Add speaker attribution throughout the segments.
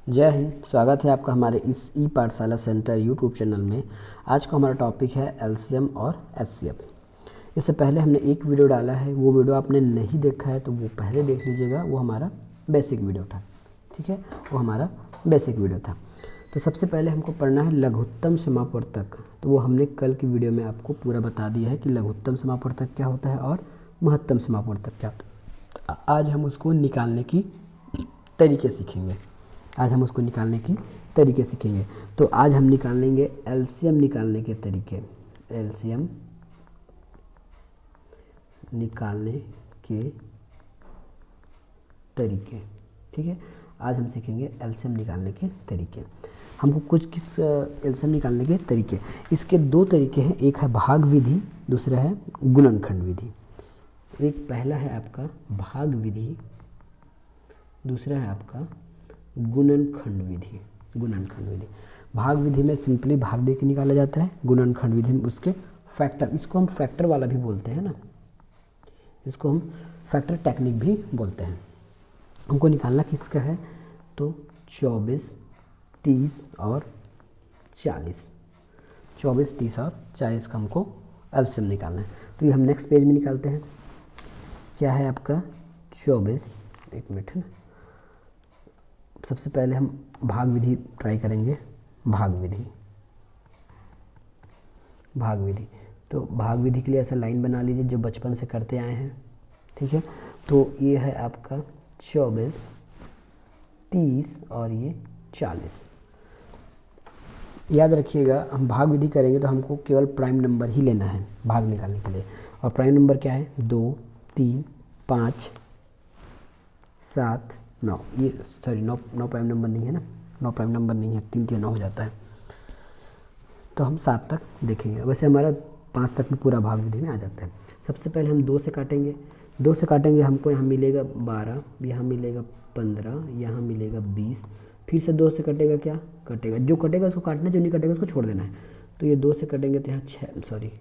Speaker 1: जय हिंद। स्वागत है आपका हमारे इस ई पाठशाला सेंटर यूट्यूब चैनल में। आज का हमारा टॉपिक है एलसीएम और एचसीएफ। इससे पहले हमने एक वीडियो डाला है, वो वीडियो आपने नहीं देखा है तो वो पहले देख लीजिएगा। वो हमारा बेसिक वीडियो था, ठीक है, वो हमारा बेसिक वीडियो था। तो सबसे पहले हमको पढ़ना है लघुत्तम समापवर्तक। तो वो हमने कल की वीडियो में आपको पूरा बता दिया है कि लघुत्तम समापवर्तक क्या होता है और महत्तम समापवर्तक क्या होता है। आज हम उसको निकालने की तरीके सीखेंगे। तो आज हम निकालेंगे एलसीएम निकालने के तरीके। एलसीएम निकालने के तरीके, ठीक है। आज हम सीखेंगे एलसीएम निकालने के तरीके। हमको कुछ एलसीएम निकालने के तरीके, इसके दो तरीके हैं। एक है भाग विधि, दूसरा है गुणनखंड विधि। एक पहला है आपका भाग विधि, दूसरा है आपका गुणनखंड विधि। भाग विधि में सिंपली भाग दे के निकाला जाता है। गुणनखंड विधि में उसके फैक्टर, इसको हम फैक्टर वाला भी बोलते हैं ना, इसको हम फैक्टर टेक्निक भी बोलते हैं। हमको निकालना किसका है, तो 24, 30 और 40। 24, 30 और 40 का हमको एलसीएम निकालना है। तो ये हम नेक्स्ट पेज में निकालते हैं। क्या है आपका 24, एक मिनट है ना। सबसे पहले हम भाग विधि ट्राई करेंगे। भाग विधि तो भाग विधि के लिए ऐसा लाइन बना लीजिए जो बचपन से करते आए हैं, ठीक है। तो ये है आपका 24, 30 और ये 40। याद रखिएगा, हम भाग विधि करेंगे तो हमको केवल प्राइम नंबर ही लेना है भाग निकालने के लिए। और प्राइम नंबर क्या है, 2, 3, 5, 7, 9। ये सॉरी 9 प्राइम नंबर नहीं है ना, 9 प्राइम नंबर नहीं है, 3 3 9 हो जाता है। तो हम 7 तक देखेंगे। वैसे हमारा 5 तक में पूरा भाग विधि में आ जाता है। सबसे पहले हम 2 से काटेंगे। 2 से काटेंगे, हमको यहाँ मिलेगा 12, यहाँ मिलेगा 15, यहाँ मिलेगा 20। फिर से 2 से कटेगा, क्या कटेगा, जो कटेगा उसको काटना, जो नहीं कटेगा उसको छोड़ देना है। तो ये 2 से कटेंगे तो यहाँ 6, सॉरी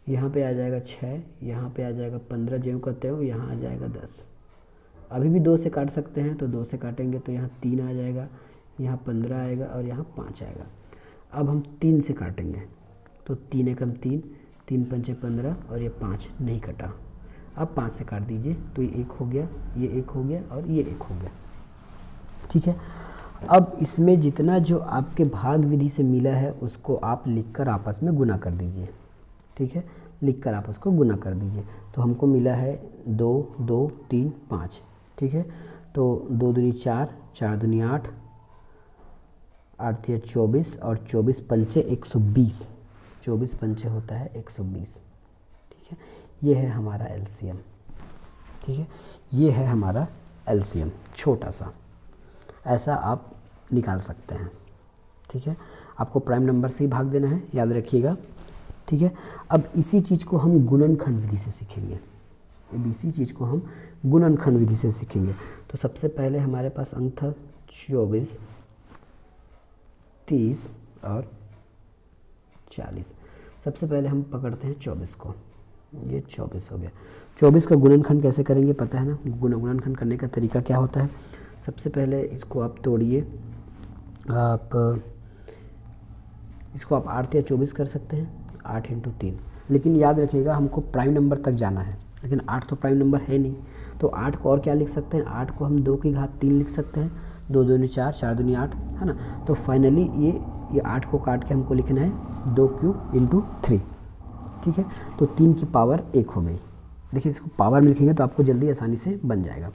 Speaker 1: यहाँ पे आ जाएगा 6, यहाँ पे आ जाएगा 15, जो करते हो यहाँ आ जाएगा 10। अभी भी 2 से काट सकते हैं, तो 2 से काटेंगे तो यहाँ 3 आ जाएगा, यहाँ 15 आएगा और यहाँ 5 आएगा। अब हम 3 से काटेंगे तो 3 एकम 3, 3 पंचे 15 और ये 5 नहीं कटा। अब 5 से काट दीजिए तो ये 1 हो गया, ये 1 हो गया और ये 1 हो गया, ठीक है। अब इसमें जितना जो आपके भाग विधि से मिला है उसको आप लिखकर आपस में गुना कर दीजिए, ठीक है। लिखकर आपस को गुना कर दीजिए। तो हमको मिला है 2, 2, 3, 5, ठीक है। तो 2 दूनी 4, 4 दूनी 8, 8 तिया 24 और 24 पंचे 120। 24 पंचे होता है 120, ठीक है। ये है हमारा एलसीएम, ठीक है। ये है हमारा एलसीएम, छोटा सा ऐसा आप निकाल सकते हैं, ठीक है। आपको प्राइम नंबर से ही भाग देना है, याद रखिएगा, ठीक है। अब इसी चीज़ को हम गुणनखंड विधि से सीखेंगे। इसी चीज़ को हम गुणनखंड विधि से सीखेंगे। तो सबसे पहले हमारे पास अंक था 24, 30 और 40। सबसे पहले हम पकड़ते हैं 24 को, ये 24 हो गया। 24 का गुणनखंड कैसे करेंगे पता है ना। गुणनखंड करने का तरीका क्या होता है, सबसे पहले इसको आप तोड़िए। इसको आप 8 या 24 कर सकते हैं, 8 × 3। लेकिन याद रखिएगा हमको प्राइम नंबर तक जाना है, लेकिन 8 तो प्राइम नंबर है नहीं। तो 8 को और क्या लिख सकते हैं, 8 को हम 2 की घात 3 लिख सकते हैं। 2 दूनी 4, 4 दूनी 8, है ना। तो फाइनली ये 8 को काट के हमको लिखना है 2³ × 3, ठीक है। तो 3 की पावर 1 हो गई। देखिए इसको पावर में लिखेंगे तो आपको जल्दी आसानी से बन जाएगा।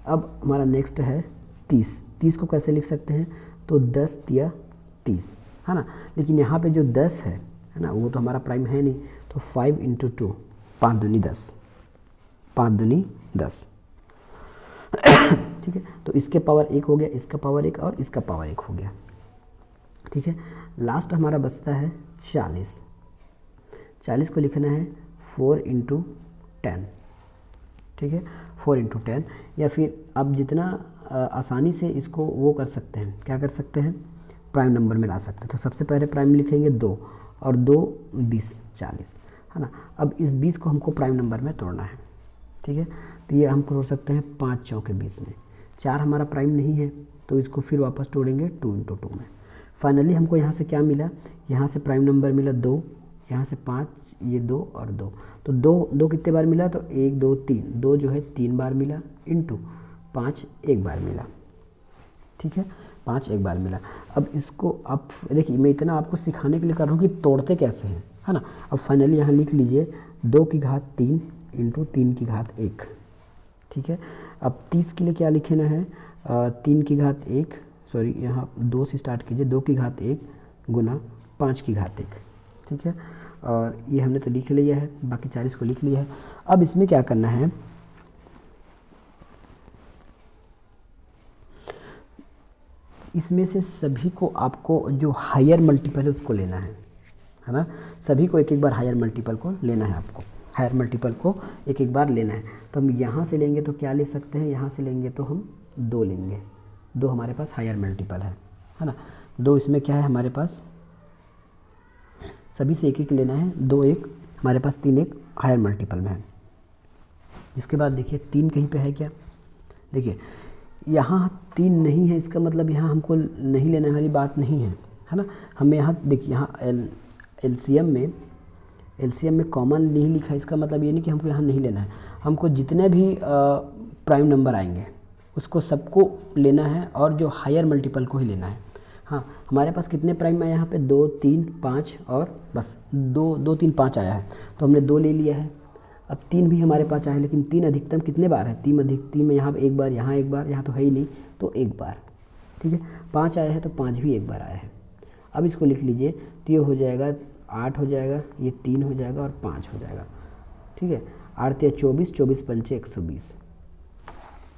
Speaker 1: अब हमारा नेक्स्ट है 30। 30 को कैसे लिख सकते हैं, तो 10 तिया 30, है ना। लेकिन यहाँ पे जो 10 है ना, वो तो हमारा प्राइम है नहीं। तो 5 × 2, 5 दूनी 10, 5 दूनी 10, ठीक है। तो इसके पावर 1 हो गया, इसका पावर 1 और इसका पावर 1 हो गया, ठीक है। लास्ट हमारा बचता है 40। 40 को लिखना है 4 × 10, ठीक है। 4 × 10, या फिर आप जितना आसानी से इसको वो कर सकते हैं, क्या कर सकते हैं, प्राइम नंबर में ला सकते हैं। तो सबसे पहले प्राइम में लिखेंगे 2 और 2 20, 40, है ना। अब इस 20 को हमको प्राइम नंबर में तोड़ना है, ठीक है। तो ये हम तोड़ सकते हैं 5 × 4 = 20 में। 4 हमारा प्राइम नहीं है तो इसको फिर वापस तोड़ेंगे 2 × 2 में। फाइनली हमको यहाँ से क्या मिला, यहाँ से प्राइम नंबर मिला 2, यहाँ से 5, ये 2 और 2, तो 2 कितने बार मिला, तो 1 2 3, 2 जो है 3 बार मिला, इंटू 5 1 बार मिला। ठीक है, 5 1 बार मिला। अब इसको आप देखिए, मैं इतना आपको सिखाने के लिए कर रहा हूँ कि तोड़ते कैसे हैं, है ना। अब फाइनली यहाँ लिख लीजिए 2 की घात 3 इंटू 3 की घात 1। ठीक है, अब 30 के लिए क्या लिखना है, 3 की घात 1, सॉरी यहाँ 2 से स्टार्ट कीजिए, 2 की घात 1 गुना 5 की घात 1। ठीक है, और ये हमने तो लिख लिया है, बाकी 40 को लिख लिया है। अब इसमें क्या करना है, इसमें से सभी को आपको जो हायर मल्टीपल है उसको लेना है ना। सभी को एक एक बार हायर मल्टीपल को लेना है, आपको हायर मल्टीपल को एक एक बार लेना है। तो हम यहाँ से लेंगे तो क्या ले सकते हैं, यहाँ से लेंगे तो हम 2 लेंगे, 2 हमारे पास हायर मल्टीपल है ना। 2 इसमें क्या है हमारे पास, सभी से एक एक लेना है, 2 1 हमारे पास, 3 1 हायर मल्टीपल में है। इसके बाद देखिए 3 कहीं पे है क्या, देखिए यहाँ 3 नहीं है, इसका मतलब यहाँ हमको नहीं लेने वाली बात नहीं है ना। हमें यहाँ देखिए, यहाँ एलसीएम में कॉमन नहीं लिखा, इसका मतलब ये नहीं कि हमको यहाँ नहीं लेना है। हमको जितने भी प्राइम नंबर आएंगे उसको सबको लेना है और जो हायर मल्टीपल को ही लेना है। हाँ, हमारे पास कितने प्राइम है यहाँ पे, 2 3 5 और बस 2 3 5 आया है, तो हमने 2 ले लिया है। अब 3 भी हमारे पास आया है, लेकिन 3 अधिकतम कितने बार है, 3 में यहाँ एक बार, यहाँ एक बार, यहाँ तो है ही नहीं तो एक बार। ठीक है, 5 आया है तो 5 भी एक बार आया है। अब इसको लिख लीजिए, तो ये हो जाएगा 8 हो जाएगा, ये 3 हो जाएगा और 5 हो जाएगा। ठीक है, 8 या 24, 24 पंचे 120।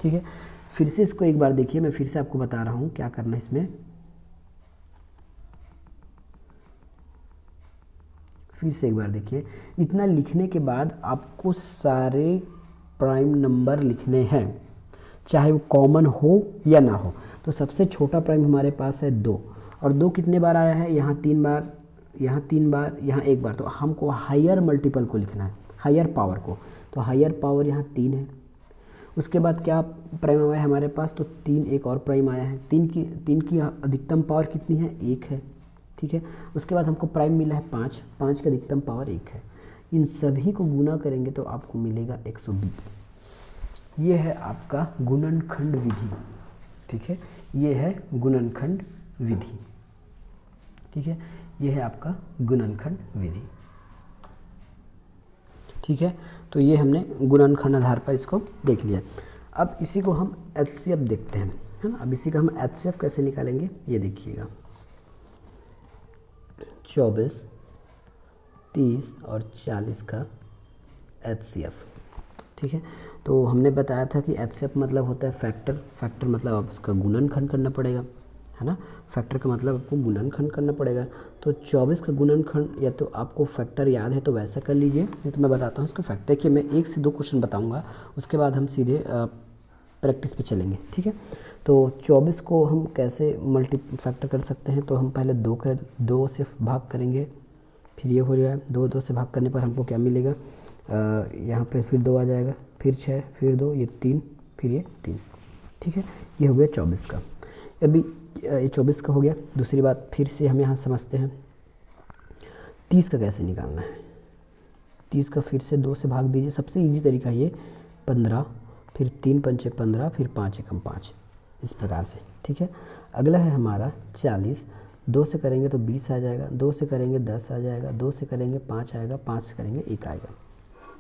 Speaker 1: ठीक है, फिर से इसको एक बार देखिए, मैं फिर से आपको बता रहा हूँ क्या करना है इसमें। फिर से एक बार देखिए, इतना लिखने के बाद आपको सारे प्राइम नंबर लिखने हैं, चाहे वो कॉमन हो या ना हो। तो सबसे छोटा प्राइम हमारे पास है 2, और 2 कितने बार आया है, यहाँ 3 बार, यहाँ 3 बार, यहाँ 1 बार। तो हमको हायर मल्टीपल को लिखना है, हायर पावर को। तो हायर पावर यहाँ 3 है। उसके बाद क्या प्राइम आया है हमारे पास, तो 3 एक और प्राइम आया है। 3 की अधिकतम पावर कितनी है, 1 है। ठीक है, उसके बाद हमको प्राइम मिला है 5, 5 की अधिकतम पावर 1 है। इन सभी को गुना करेंगे तो आपको मिलेगा 120। ये है आपका गुणनखंड विधि। ठीक है, ये है गुणनखंड विधि। ठीक है, ये है आपका गुणनखंड विधि। ठीक है, तो ये हमने गुणनखंड आधार पर इसको देख लिया। अब इसी को हम एचसीएफ देखते हैं, है ना। अब इसी का हम एचसीएफ कैसे निकालेंगे, ये देखिएगा। 24, 30 और 40 का एचसीएफ। ठीक है, तो हमने बताया था कि एचसीएफ मतलब होता है फैक्टर मतलब आप उसका गुणनखंड करना पड़ेगा, है ना। फैक्टर का मतलब आपको गुणनखंड करना पड़ेगा। तो 24 का गुणनखंड या तो आपको फैक्टर याद है तो वैसा कर लीजिए, नहीं तो मैं बताता हूँ इसका फैक्टर। देखिए, मैं 1 से 2 क्वेश्चन बताऊँगा, उसके बाद हम सीधे प्रैक्टिस पे चलेंगे। ठीक है, तो 24 को हम कैसे फैक्टर कर सकते हैं, तो हम पहले 2 से भाग करेंगे, फिर ये हो जाएगा 2 से भाग करने पर हमको क्या मिलेगा, यहाँ पे फिर 2 आ जाएगा, फिर 6, फिर 2, ये 3, फिर ये 3। ठीक है, ये हो गया 24 का। अभी ये 24 का हो गया। दूसरी बात फिर से हम यहाँ समझते हैं 30 का कैसे निकालना है। 30 का फिर से 2 से भाग दीजिए, सबसे इजी तरीका ये 15, फिर 3 पंचे 15, फिर 5 एकम 5, इस प्रकार से। ठीक है, अगला है हमारा 40। 2 से करेंगे तो 20 आ जाएगा, 2 से करेंगे 10 आ जाएगा, 2 से करेंगे 5 आएगा, 5 से करेंगे 1 आएगा।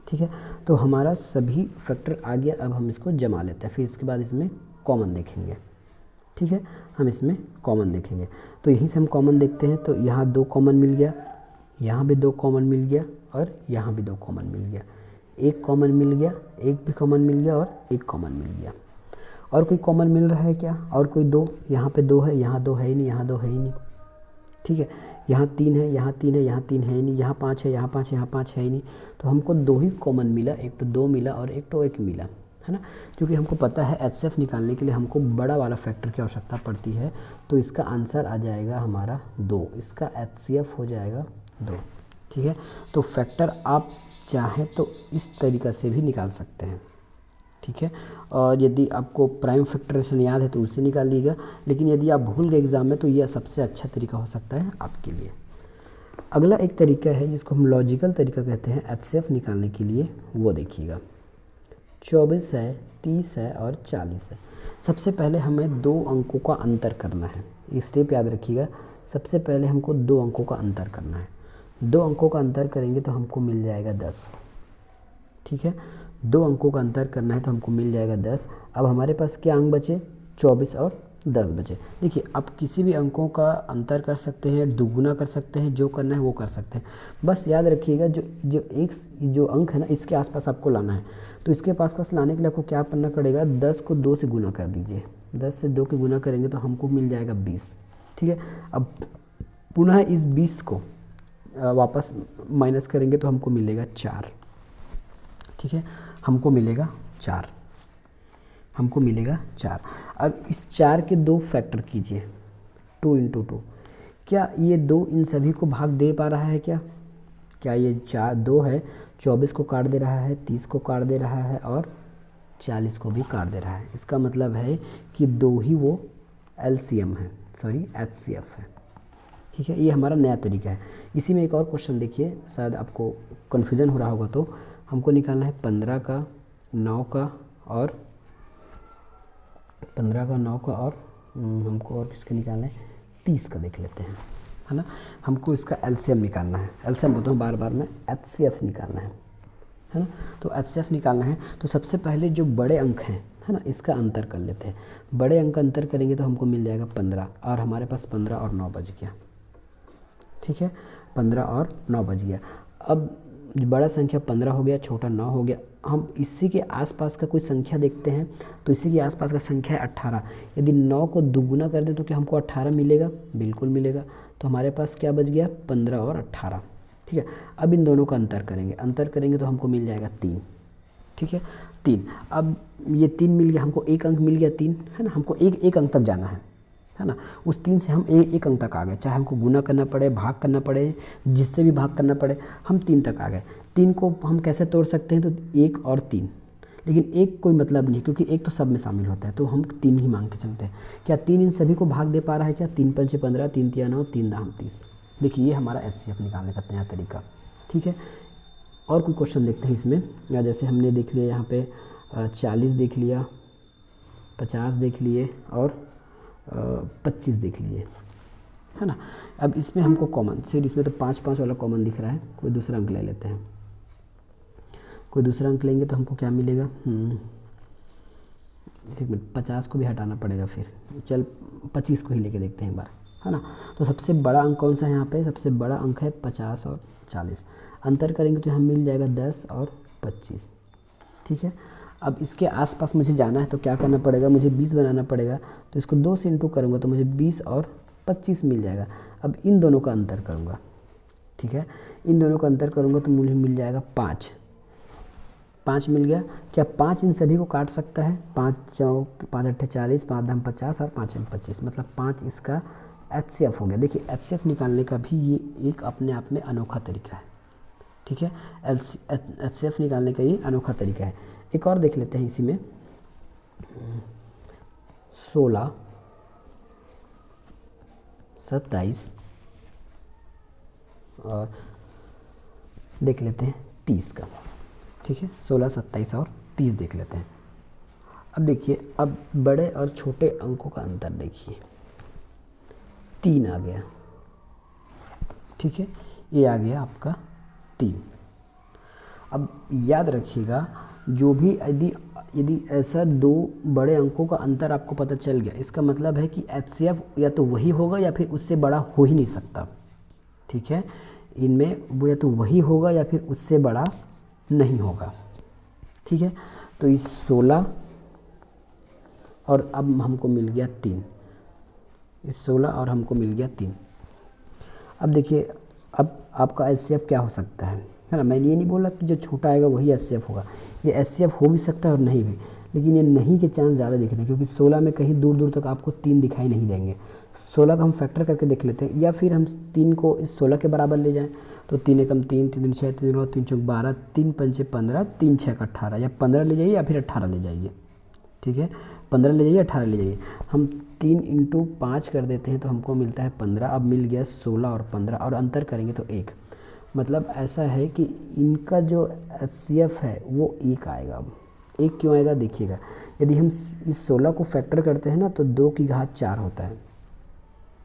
Speaker 1: ठीक है, तो हमारा सभी फैक्टर आ गया। अब हम इसको जमा लेते हैं, फिर इसके बाद इसमें कॉमन देखेंगे। ठीक है, हम इसमें कॉमन देखेंगे, तो यहीं से हम कॉमन देखते हैं। तो यहाँ 2 कॉमन मिल गया, यहाँ भी 2 कॉमन मिल गया और यहाँ भी 2 कॉमन मिल गया। 1 कॉमन मिल गया, 1 भी कॉमन मिल गया और 1 कॉमन मिल गया। और कोई कॉमन मिल रहा है क्या, और कोई 2, यहाँ पे 2 है, यहाँ 2 है ही नहीं, यहाँ 2 है ही नहीं। ठीक है, यहाँ 3 है, यहाँ 3 है, यहाँ 3 है ही नहीं, यहाँ 5 है, यहाँ 5 है, यहाँ 5 है ही नहीं। तो हमको 2 ही कॉमन मिला, एक तो 2 मिला और एक तो 1 मिला, है ना। क्योंकि हमको पता है एचसीएफ निकालने के लिए हमको बड़ा वाला फैक्टर की आवश्यकता पड़ती है, तो इसका आंसर आ जाएगा हमारा 2, इसका एचसीएफ हो जाएगा 2। ठीक है, तो फैक्टर आप चाहें तो इस तरीक़ा से भी निकाल सकते हैं, ठीक है। और यदि आपको प्राइम फैक्टराइजेशन याद है तो उससे निकाल लीजिएगा, लेकिन यदि आप भूल गए एग्जाम में तो यह सबसे अच्छा तरीका हो सकता है आपके लिए। अगला एक तरीका है जिसको हम लॉजिकल तरीका कहते हैं एचसीएफ निकालने के लिए, वो देखिएगा। 24 है, 30 है और 40 है। सबसे पहले हमें दो अंकों का अंतर करना है, ये स्टेप याद रखिएगा। सबसे पहले हमको दो अंकों का अंतर करना है। दो अंकों का अंतर करेंगे तो हमको मिल जाएगा 10, ठीक है। दो अंकों का अंतर करना है तो हमको मिल जाएगा 10। अब हमारे पास क्या अंक बचे, 24 और 10 बचे। देखिए आप किसी भी अंकों का अंतर कर सकते हैं, दुगुना कर सकते हैं, जो करना है वो कर सकते हैं। बस याद रखिएगा जो अंक है ना, इसके आसपास आपको लाना है। तो इसके पास लाने के लिए आपको क्या करना पड़ेगा, 10 को 2 से गुना कर दीजिए। 10 से 2 के गुना करेंगे तो हमको मिल जाएगा 20, ठीक है। अब पुनः इस 20 को वापस माइनस करेंगे तो हमको मिलेगा 4, ठीक है। हमको मिलेगा 4, हमको मिलेगा 4। अब इस 4 के दो फैक्टर कीजिए, 2 × 2। क्या ये 2 इन सभी को भाग दे पा रहा है क्या? क्या ये 2 है, 24 को काट दे रहा है, 30 को काट दे रहा है और 40 को भी काट दे रहा है। इसका मतलब है कि 2 ही वो एलसीएम है, सॉरी एचसीएफ है, ठीक है। ये हमारा नया तरीका है। इसी में एक और क्वेश्चन देखिए, शायद आपको कन्फ्यूज़न हो रहा होगा। तो हमको निकालना है 15 का 9 का और 15 का 9 का और हमको और किसका निकालना है, 30 का देख लेते हैं, है ना। हमको इसका एलसीएम निकालना है। एलसीएम बोलता हूँ बार बार मैं, एचसीएफ निकालना है ना। तो एचसीएफ निकालना है तो सबसे पहले जो बड़े अंक हैं, है ना, इसका अंतर कर लेते हैं। बड़े अंक का अंतर करेंगे तो हमको मिल जाएगा 15, और हमारे पास 15 और 9 बच गया, ठीक है। 15 और 9 बच गया। अब बड़ा संख्या 15 हो गया, छोटा 9 हो गया। हम इसी के आसपास का कोई संख्या देखते हैं, तो इसी के आसपास का संख्या है 18। यदि 9 को दुगुना कर दें तो क्या हमको 18 मिलेगा? बिल्कुल मिलेगा। तो हमारे पास क्या बच गया, 15 और 18, ठीक है। अब इन दोनों का अंतर करेंगे, अंतर करेंगे तो हमको मिल जाएगा 3, ठीक है, 3। अब ये 3 मिल गया, हमको एक अंक मिल गया 3, है ना। हमको एक अंक तक जाना है ना। उस 3 से हम एक अंक तक आ गए, चाहे हमको गुना करना पड़े, भाग करना पड़े, जिससे भी भाग करना पड़े, हम 3 तक आ गए। 3 को हम कैसे तोड़ सकते हैं, तो 1 और 3, लेकिन 1 कोई मतलब नहीं, क्योंकि 1 तो सब में शामिल होता है, तो हम 3 ही मांग के चलते हैं। क्या 3 इन सभी को भाग दे पा रहा है क्या? 3 × 5 = 15, 3 × 3 = 9, 3 × 10 = 30। देखिए ये हमारा एचसीएफ निकालने का नया तरीका, ठीक है। और कोई क्वेश्चन देखते हैं इसमें, या जैसे हमने देख लिया यहाँ पे 40 देख लिया, 50 देख लिए और 25 देख लिए, है ना। अब इसमें हमको कॉमन, फिर इसमें तो 5 वाला कॉमन दिख रहा है, कोई दूसरा अंक ले लेते हैं। कोई दूसरा अंक लेंगे तो हमको क्या मिलेगा, 50 को भी हटाना पड़ेगा, फिर चल 25 को ही लेके देखते हैं एक बार, है ना। तो सबसे बड़ा अंक कौन सा है यहाँ पे? सबसे बड़ा अंक है 50 और 40। अंतर करेंगे तो हम मिल जाएगा 10 और 25, ठीक है। अब इसके आसपास मुझे जाना है तो क्या करना पड़ेगा, मुझे 20 बनाना पड़ेगा। तो इसको 2 से इंटू करूँगा तो मुझे 20 और 25 मिल जाएगा। अब इन दोनों का अंतर करूँगा, ठीक है। इन दोनों का अंतर करूँगा तो मुझे मिल जाएगा 5 मिल गया। क्या 5 इन सभी को काट सकता है? 5 × 5 = 40, 5 × 10 = 50 और 5 × 25, मतलब 5 इसका एचसीएफ हो गया। देखिए एचसीएफ निकालने का भी ये एक अपने आप में अनोखा तरीका है, ठीक है। एचसीएफ निकालने का ये अनोखा तरीका है। एक और देख लेते हैं इसी में, 16, 27 और देख लेते हैं 30 का, ठीक है। 16, 27 और 30 देख लेते हैं। अब देखिए, अब बड़े और छोटे अंकों का अंतर देखिए, 3 आ गया, ठीक है। ये आ गया आपका 3। अब याद रखिएगा, जो भी यदि ऐसा 2 बड़े अंकों का अंतर आपको पता चल गया, इसका मतलब है कि एचसीएफ या तो वही होगा या फिर उससे बड़ा हो ही नहीं सकता, ठीक है। इनमें वो या तो वही होगा या फिर उससे बड़ा नहीं होगा, ठीक है। तो इस 16 और अब हमको मिल गया 3, इस 16 और हमको मिल गया 3। अब देखिए, अब आपका एचसीएफ क्या हो सकता है ना। मैंने ये नहीं बोला कि जो छोटा आएगा वही एचसीएफ होगा, ये एचसीएफ हो भी सकता है और नहीं भी, लेकिन ये नहीं के चांस ज़्यादा दिख रहे हैं, क्योंकि 16 में कहीं दूर दूर तक आपको 3 दिखाई नहीं देंगे। 16 का हम फैक्टर करके देख लेते हैं, या फिर हम 3 को इस 16 के बराबर ले जाएं, तो 3 एकम 3, 3 दूनी 6, 3 और 3 चौक 12, 3 पंचे 15, 3 6 का 18, या 15 ले जाइए या फिर 18 ले जाइए। ठीक है, 15 ले जाइए, 18 ले जाइए। हम 3 × 5 कर देते हैं तो हमको मिलता है 15। अब मिल गया 16 और 15, और अंतर करेंगे तो 1। मतलब ऐसा है कि इनका जो HCF है वो 1 आएगा। अब 1 क्यों आएगा देखिएगा, यदि हम इस 16 को फैक्टर करते हैं ना तो 2 की घात 4 होता है।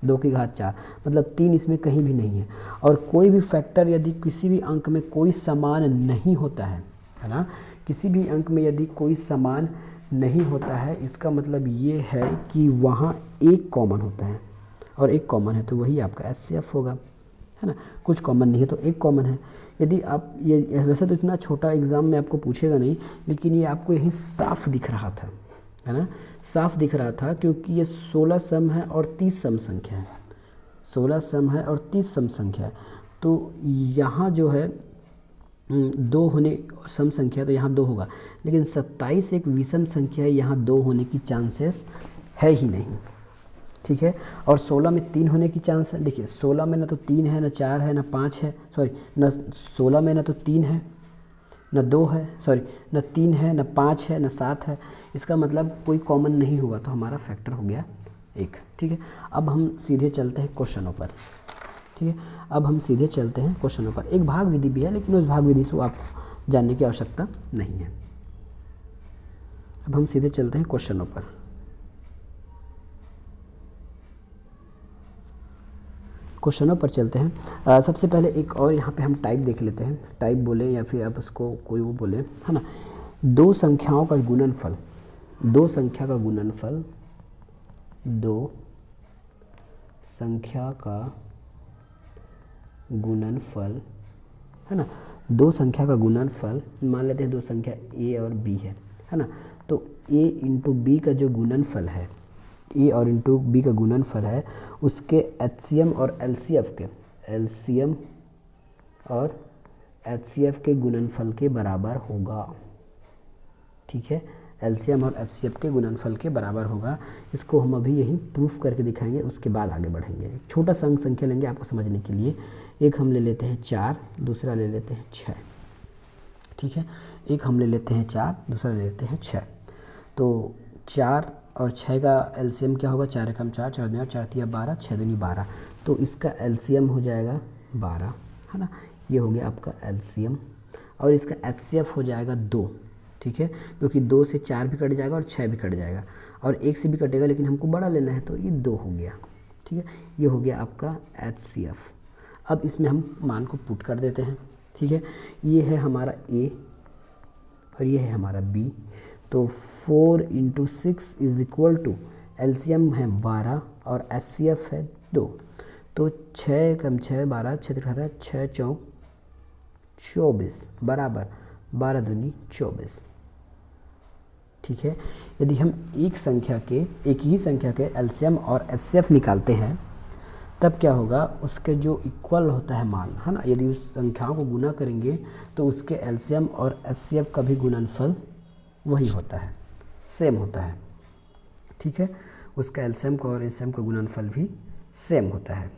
Speaker 1: 2 की घात 4 मतलब 3 इसमें कहीं भी नहीं है। और कोई भी फैक्टर यदि किसी भी अंक में कोई समान नहीं होता है ना, किसी भी अंक में यदि कोई समान नहीं होता है, इसका मतलब ये है कि वहाँ एक कॉमन होता है, और एक कॉमन है तो वही आपका HCF होगा, है ना। कुछ कॉमन नहीं है तो एक कॉमन है। यदि आप ये वैसे तो इतना छोटा एग्ज़ाम में आपको पूछेगा नहीं, लेकिन ये आपको यहीं साफ दिख रहा था, है ना, साफ दिख रहा था, क्योंकि ये 16 सम है और 30 सम संख्या है। 16 सम है और 30 सम संख्या है, तो यहाँ जो है 2 होने सम संख्या, तो यहाँ 2 होगा, लेकिन 27 एक विषम संख्या है, यहाँ 2 होने की चांसेस है ही नहीं। ठीक है, और 16 में 3 होने की चांस है। देखिए 16 में ना तो 3 है, ना 4 है, ना 5 है, सॉरी ना 16 में ना तो 3 है, ना 2 है, सॉरी ना 3 है, ना 5 है, ना 7 है। इसका मतलब कोई कॉमन नहीं होगा, तो हमारा फैक्टर हो गया 1। ठीक है, अब हम सीधे चलते हैं क्वेश्चनों पर। ठीक है, अब हम सीधे चलते हैं क्वेश्चनों पर। एक भाग विधि भी है, लेकिन उस भाग विधि से आपको जानने की आवश्यकता नहीं है। अब हम सीधे चलते हैं क्वेश्चनों पर। क्वेश्चनों पर चलते हैं। सबसे पहले एक और यहाँ पे हम टाइप देख लेते हैं, टाइप बोले या फिर आप उसको कोई वो बोले, है ना। 2 संख्याओं का गुणनफल, 2 संख्या का गुणनफल, 2 संख्या का गुणनफल, है ना। 2 संख्या का गुणनफल मान लेते हैं, 2 संख्या A और B है ना। तो A × B का जो गुणनफल है, A और × B का गुणनफल है, उसके HCM और LCF के, LCM और HCF के गुणनफल के बराबर होगा। ठीक है, LCM और HCF के गुणनफल के बराबर होगा। इसको हम अभी यही प्रूफ करके दिखाएंगे, उसके बाद आगे बढ़ेंगे। एक छोटा सा संख्या लेंगे आपको समझने के लिए। एक हम ले लेते हैं 4, दूसरा ले लेते हैं 6। ठीक है, एक हम ले लेते हैं 4, दूसरा ले लेते हैं 6। तो 4 और 6 का LCM क्या होगा, 4 एकम 4, 4 दूनी 4, 3 12, 6 दूनी 12। तो इसका LCM हो जाएगा 12, है ना। ये हो गया आपका LCM, और इसका HCF हो जाएगा 2। ठीक है, क्योंकि 2 से 4 भी कट जाएगा और 6 भी कट जाएगा, और 1 से भी कटेगा, लेकिन हमको बड़ा लेना है तो ये 2 हो गया। ठीक है, ये हो गया आपका HCF। अब इसमें हम मान को पुट कर देते हैं। ठीक है, ये है हमारा A और ये है हमारा B। तो 4 × 6 = LCM है 12 और HCF है 2। तो 6 × 6 12, 6 18, 6 4 24 बराबर 12 दूनी 24। ठीक है, यदि हम एक ही संख्या के LCM और HCF निकालते हैं, तब क्या होगा, उसके जो इक्वल होता है मान, है ना, यदि उस संख्याओं को गुना करेंगे तो उसके LCM और HCF का भी गुणनफल वही होता है, सेम होता है। ठीक है, उसका LCM का और HCM का गुणनफल भी सेम होता है।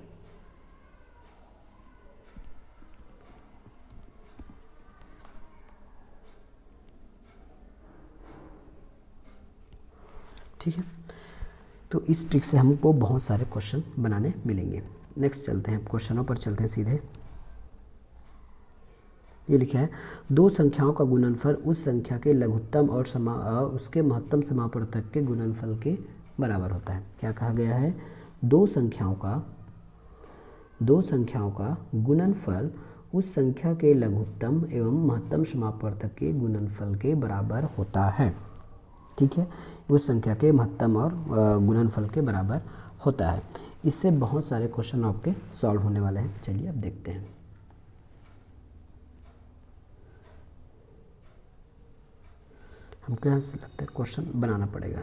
Speaker 1: ठीक है, तो इस ट्रिक से हमको बहुत सारे क्वेश्चन बनाने मिलेंगे। नेक्स्ट चलते हैं, क्वेश्चनों पर चलते हैं सीधे। ये लिखा है, 2 संख्याओं का गुणनफल उस संख्या के लघुत्तम और उसके महत्तम समापवर्तक के गुणनफल के बराबर होता है। क्या कहा गया है, 2 संख्याओं का गुणनफल उस संख्या के लघुत्तम एवं महत्तम समापवर्तक के गुणनफल के बराबर होता है। ठीक है, उस संख्या के महत्तम और गुणनफल के बराबर होता है। इससे बहुत सारे क्वेश्चन आपके सॉल्व होने वाले हैं। चलिए अब देखते हैं। हमको यहाँ से लगता है क्वेश्चन बनाना पड़ेगा।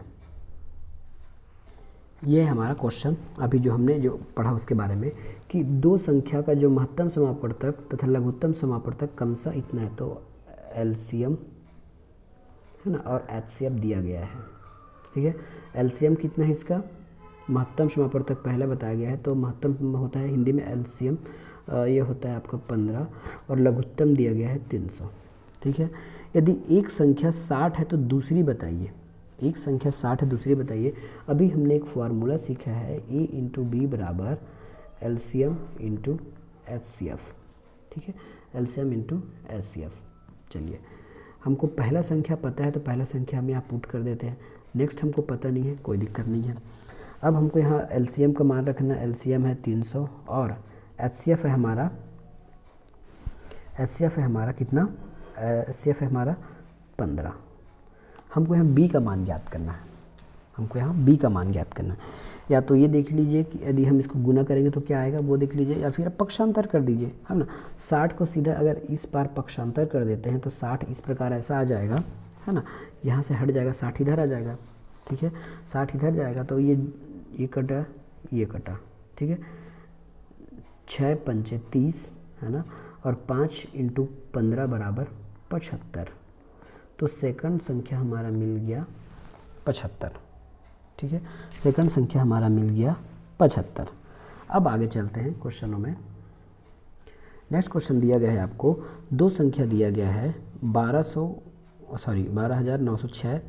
Speaker 1: ये है हमारा क्वेश्चन, अभी जो हमने जो पढ़ा उसके बारे में, कि 2 संख्या का जो महत्तम समापवर्तक तथा लघुत्तम समापवर्तक क्रमशः इतना है। तो LCM है ना, और HCF दिया गया है। ठीक है, LCM कितना है इसका, महत्तम समापवर्तक पहले बताया गया है, तो महत्तम होता है हिंदी में LCM, ये होता है आपका 15, और लघुत्तम दिया गया है 300। ठीक है, यदि एक संख्या 60 है तो दूसरी बताइए, एक संख्या 60 है दूसरी बताइए। अभी हमने एक फार्मूला सीखा है A इंटू बी बराबर LCM इंटू HCF। ठीक है, LCM इंटू HCF। चलिए, हमको पहला संख्या पता है तो पहला संख्या हम यहाँ पुट कर देते हैं। नेक्स्ट हमको पता नहीं है, कोई दिक्कत नहीं है। अब हमको यहाँ LCM का मान रखना, LCM है 300 और HCF है हमारा, HCF है हमारा कितना, HCF है हमारा 15। हमको यहाँ B का मान ज्ञात करना है, हमको यहाँ B का मान ज्ञात करना है। या तो ये देख लीजिए कि यदि हम इसको गुना करेंगे तो क्या आएगा वो देख लीजिए, या फिर आप पक्षांतर कर दीजिए, है ना। 60 को सीधा अगर इस पार पक्षांतर कर देते हैं तो 60 इस प्रकार ऐसा आ जाएगा, है ना, यहाँ से हट जाएगा, 60 इधर आ जाएगा। ठीक है, 60 इधर जाएगा तो ये कटा, ये कटा। ठीक है, 6 पंचे 30, है ना, और 5 इंटू 15 बराबर 75। तो सेकंड संख्या हमारा मिल गया 75। ठीक है, सेकंड संख्या हमारा मिल गया 75। अब आगे चलते हैं क्वेश्चनों में। नेक्स्ट क्वेश्चन दिया गया है आपको, दो संख्या दिया गया है 12,906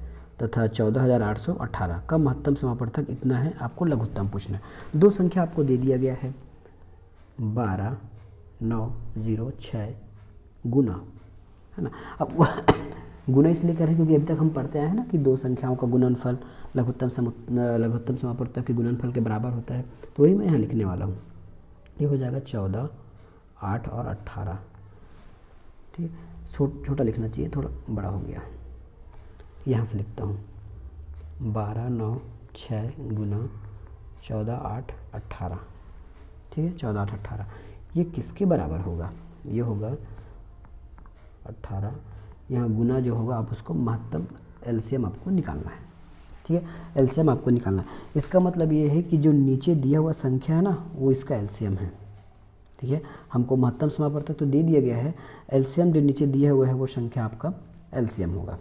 Speaker 1: तथा 14,818 का महत्तम समापवर्तक इतना है, आपको लघुत्तम पूछना है। दो संख्या आपको दे दिया गया है 12,906 गुना, है ना। अब गुना इसलिए करें क्योंकि अभी तक हम पढ़ते आए हैं ना कि दो संख्याओं का गुणनफल लघुत्तम समापवर्तक के गुणनफल के बराबर होता है, तो वही मैं यहाँ लिखने वाला हूँ। ये हो जाएगा 14, 8 और 18। ठीक है, छोटा लिखना चाहिए, थोड़ा बड़ा हो गया। यहाँ से लिखता हूँ 12,906 गुना 14, 8, 18। ठीक है, 14, 8, 18 ये किसके बराबर होगा, ये होगा 18। यहाँ गुना जो होगा आप उसको महत्तम LCM आपको निकालना है। ठीक है, LCM आपको निकालना है। इसका मतलब ये है कि जो नीचे दिया हुआ संख्या है ना वो इसका LCM है। ठीक है, हमको महत्तम समापवर्तक तो दे दिया गया है, LCM जो नीचे दिया हुआ है वो संख्या आपका LCM होगा।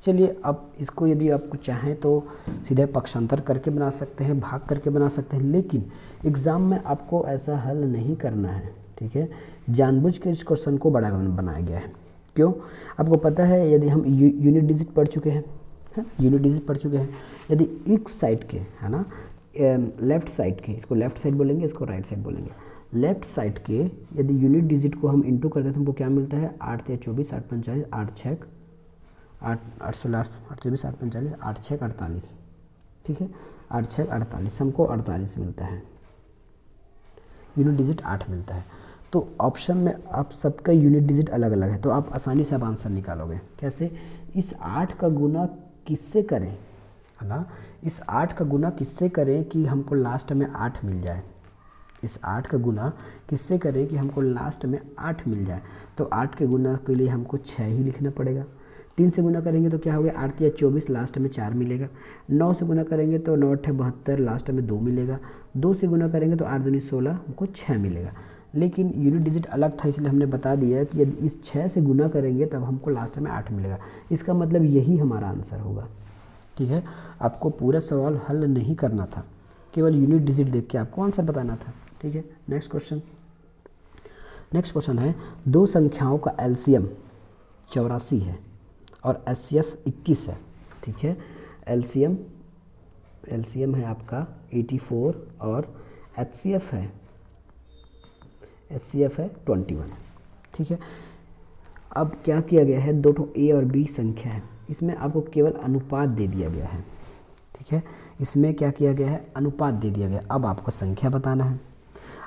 Speaker 1: चलिए, अब इसको यदि आपको चाहें तो सीधे पक्षांतर करके बना सकते हैं, भाग करके बना सकते हैं, लेकिन एग्ज़ाम में आपको ऐसा हल नहीं करना है। ठीक है, जानबूझ के इस क्वेश्चन को बड़ा बनाया गया है। क्यों, आपको पता है यदि हम यूनिट डिजिट पढ़ चुके हैं, यूनिट डिजिट पढ़ चुके हैं, यदि एक साइड के, है ना, लेफ़्ट साइड के, इसको लेफ़्ट साइड बोलेंगे, इसको राइट साइड बोलेंगे, लेफ़्ट साइड के यदि यूनिट डिजिट को हम इंटू करते हैं तो हमको क्या मिलता है, 8 या 24, 8 45, 8 6 8 8 16 8 24 8 45 8 6 48। ठीक है, 8 6 48, हमको 48 मिलता है, यूनिट डिजिट 8 मिलता है। तो ऑप्शन में आप सबका यूनिट डिजिट अलग अलग है, तो आप आसानी से आप आंसर निकालोगे। कैसे, इस 8 का गुना किससे करें, है ना, इस 8 का गुना किससे करें कि हमको लास्ट में 8 मिल जाए। इस 8 का गुना किससे करें कि हमको लास्ट में 8 मिल जाए। तो 8 के गुना के लिए हमको 6 ही लिखना पड़ेगा। 3 से गुना करेंगे तो क्या हो गया, 8 या 24, लास्ट में 4 मिलेगा। 9 से गुना करेंगे तो 9 8 72, लास्ट में 2 मिलेगा। 2 से गुना करेंगे तो 8 दूनी 16, हमको 6 मिलेगा। लेकिन यूनिट डिजिट अलग था इसलिए हमने बता दिया कि यदि इस 6 से गुना करेंगे तब हमको लास्ट में 8 मिलेगा। इसका मतलब यही हमारा आंसर होगा। ठीक है, आपको पूरा सवाल हल नहीं करना था, केवल यूनिट डिजिट देख के आपको आंसर बताना था। ठीक है, नेक्स्ट क्वेश्चन है, दो संख्याओं का LCM 84 है और HCF 21 है। ठीक है, LCM है आपका 84 और HCF है 21। ठीक है, अब क्या किया गया है, दो ठो A और B संख्या है, इसमें आपको केवल अनुपात दे दिया गया है। ठीक है, इसमें क्या किया गया है, अनुपात दे दिया गया। अब आपको संख्या बताना है।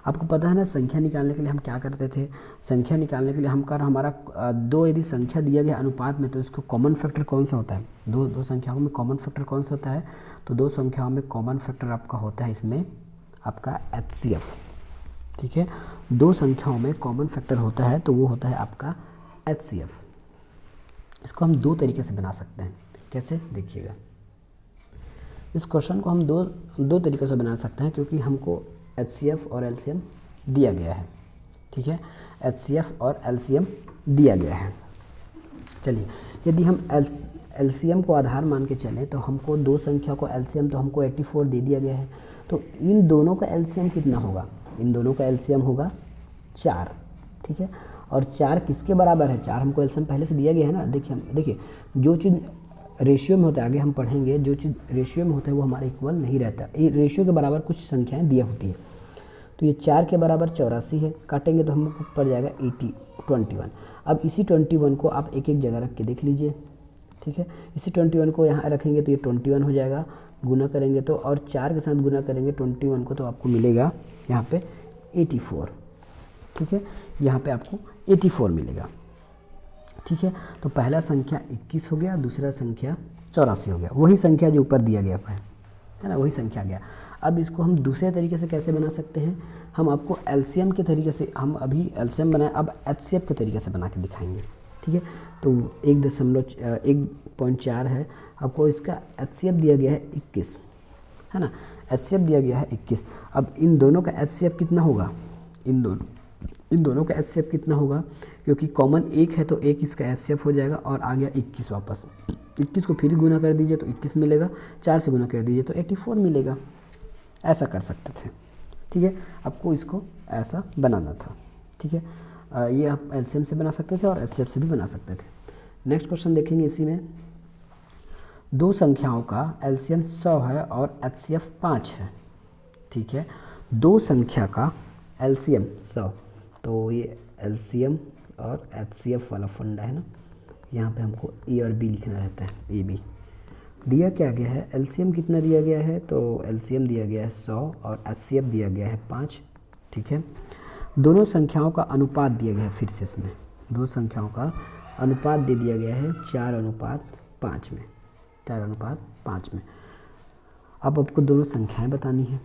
Speaker 1: आपको पता है ना, संख्या निकालने के लिए हम क्या करते थे, संख्या निकालने के लिए हमारा दो यदि संख्या दिया गया अनुपात में तो इसको कॉमन फैक्टर कौन सा होता है, दो संख्याओं में कॉमन फैक्टर कौन सा होता है, तो दो संख्याओं में कॉमन फैक्टर आपका होता है इसमें आपका HCF। ठीक है, दो संख्याओं में कॉमन फैक्टर होता है तो वो होता है आपका HCF। इसको हम दो तरीके से बना सकते हैं। कैसे, देखिएगा, इस क्वेश्चन को हम दो तरीके से बना सकते हैं क्योंकि हमको HCF और LCM दिया गया है। ठीक है, HCF और LCM दिया गया है। चलिए, यदि हम एलसीएम को आधार मान के चले तो हमको दो संख्या को एलसीएम तो हमको 84 दे दिया गया है, तो इन दोनों का एलसीएम कितना होगा? इन दोनों का एलसीएम होगा 4, ठीक है। और 4 किसके बराबर है? 4 हमको एलसीएम पहले से दिया गया है ना। देखिए जो चीज़ रेशियो में होता है, आगे हम पढ़ेंगे, जो चीज़ रेशियो में होता है वो हमारे इक्वल नहीं रहता। ये रेशियो के बराबर कुछ संख्याएँ दिया होती है। तो ये 4 के बराबर 84 है, काटेंगे तो हमको पड़ जाएगा 21। अब इसी 21 को आप एक एक जगह रख के देख लीजिए, ठीक है। इसी 21 को यहाँ रखेंगे तो ये 21 हो जाएगा, गुना करेंगे तो, और 4 के साथ गुना करेंगे 21 को तो आपको मिलेगा यहाँ पे 84, ठीक है। यहाँ पे आपको 84 मिलेगा, ठीक है। तो पहला संख्या 21 हो गया, दूसरा संख्या 84 हो गया, वही संख्या जो ऊपर दिया गया है ना, वही संख्या आ गया। अब इसको हम दूसरे तरीके से कैसे बना सकते हैं? हम आपको एलसीएम के तरीके से, हम अभी एलसीएम बनाए, अब एचसीएफ के तरीके से बना के दिखाएंगे, ठीक है। तो 1.4 है, आपको इसका एचसीएफ दिया गया है 21, है ना, एचसीएफ दिया गया है 21। अब इन दोनों का एचसीएफ कितना होगा? इन दोनों का एचसीएफ कितना होगा? क्योंकि कॉमन 1 है तो 1 इसका एचसीएफ हो जाएगा, और आ गया 21 वापस। 21 को फिर गुना कर दीजिए तो 21 मिलेगा, 4 से गुना कर दीजिए तो 84 मिलेगा। ऐसा कर सकते थे, ठीक है। आपको इसको ऐसा बनाना था, ठीक है। ये आप एलसीएम से बना सकते थे और एचसीएफ से भी बना सकते थे। नेक्स्ट क्वेश्चन देखेंगे इसी में। दो संख्याओं का एलसीएम 100 है और एचसीएफ 5 है, ठीक है। दो संख्या का एलसीएम 100, तो ये एलसीएम और एचसीएफ वाला फंडा है ना, यहाँ पे हमको ए और बी लिखना रहता है, ए बी। दिया क्या गया है? एलसीएम कितना दिया गया है? तो एलसीएम दिया गया है 100 और एचसीएफ दिया गया है 5, ठीक है। दोनों संख्याओं का अनुपात दिया गया है, फिर से इसमें दो संख्याओं का अनुपात दे दिया गया है 4:5 में, 4:5 में। अब आपको दोनों संख्याएं बतानी है,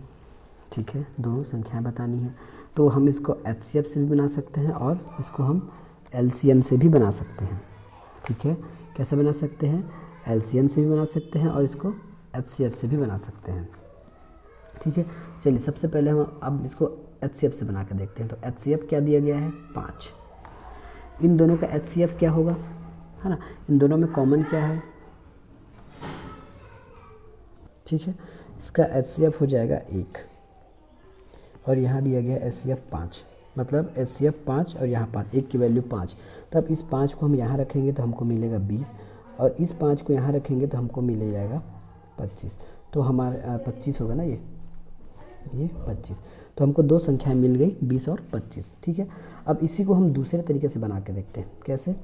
Speaker 1: ठीक है, दोनों संख्याएं बतानी है। तो हम इसको एचसीएफ से भी बना सकते हैं और इसको हम एलसीएम से भी बना सकते हैं, ठीक है। कैसे बना सकते हैं? एलसीएम से भी बना सकते हैं और इसको एचसीएफ से भी बना सकते हैं, ठीक है। चलिए सबसे पहले हम अब इसको एचसीएफ से बना के देखते हैं। तो एचसीएफ क्या दिया गया है? 5। इन दोनों का एचसीएफ क्या होगा, है ना, इन दोनों में कॉमन क्या है, ठीक है। इसका एचसीएफ हो जाएगा 1 और यहाँ दिया गया एचसीएफ 5, मतलब एचसीएफ 5 और यहाँ 5, 1 की वैल्यू 5। तब इस 5 को हम यहाँ रखेंगे तो हमको मिलेगा 20, और इस 5 को यहाँ रखेंगे तो हमको मिल जाएगा 25। तो हमारे 25 होगा ना, ये 25। तो हमको दो संख्याएं मिल गई, 20 और 25, ठीक है। अब इसी को हम दूसरे तरीके से बना के देखते हैं। कैसे?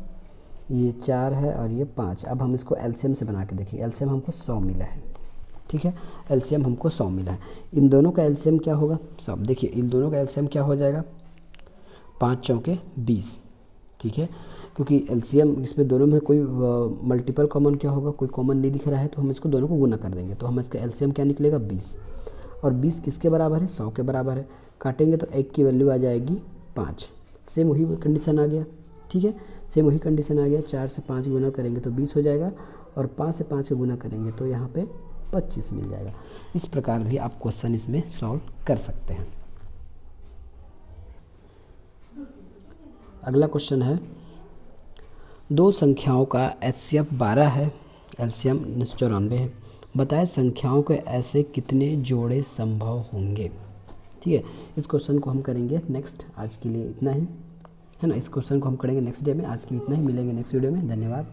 Speaker 1: ये 4 है और ये 5। अब हम इसको एलसीएम से बना के देखेंगे। एलसीएम हमको 100 मिला है, ठीक है, एलसीएम हमको 100 मिला है। इन दोनों का एलसीएम क्या होगा? 100। देखिए इन दोनों का एलसीएम क्या हो जाएगा? 5 चौके 20, ठीक है। क्योंकि एलसीएम इसमें दोनों में कोई मल्टीपल कॉमन क्या होगा, कोई कॉमन नहीं दिख रहा है, तो हम इसको दोनों को गुना कर देंगे तो हम इसका एलसीएम क्या निकलेगा? 20। और 20 किसके बराबर है? 100 के बराबर है। काटेंगे तो 1 की वैल्यू आ जाएगी 5। सेम वही कंडीशन आ गया, ठीक है, सेम वही कंडीशन आ गया। 4 से 5 गुना करेंगे तो 20 हो जाएगा, और 5 से 5 से गुना करेंगे तो यहाँ पे 25 मिल जाएगा। इस प्रकार भी आप क्वेश्चन इसमें सॉल्व कर सकते हैं। अगला क्वेश्चन है, दो संख्याओं का एचसीएफ 12 है, एलसीएम 94 है। बताएं संख्याओं के ऐसे कितने जोड़े संभव होंगे। ठीक है, इस क्वेश्चन को हम करेंगे नेक्स्ट। आज के लिए इतना ही, है ना, इस क्वेश्चन को हम करेंगे नेक्स्ट डे में। आज के लिए इतना ही, मिलेंगे नेक्स्ट वीडियो में। धन्यवाद।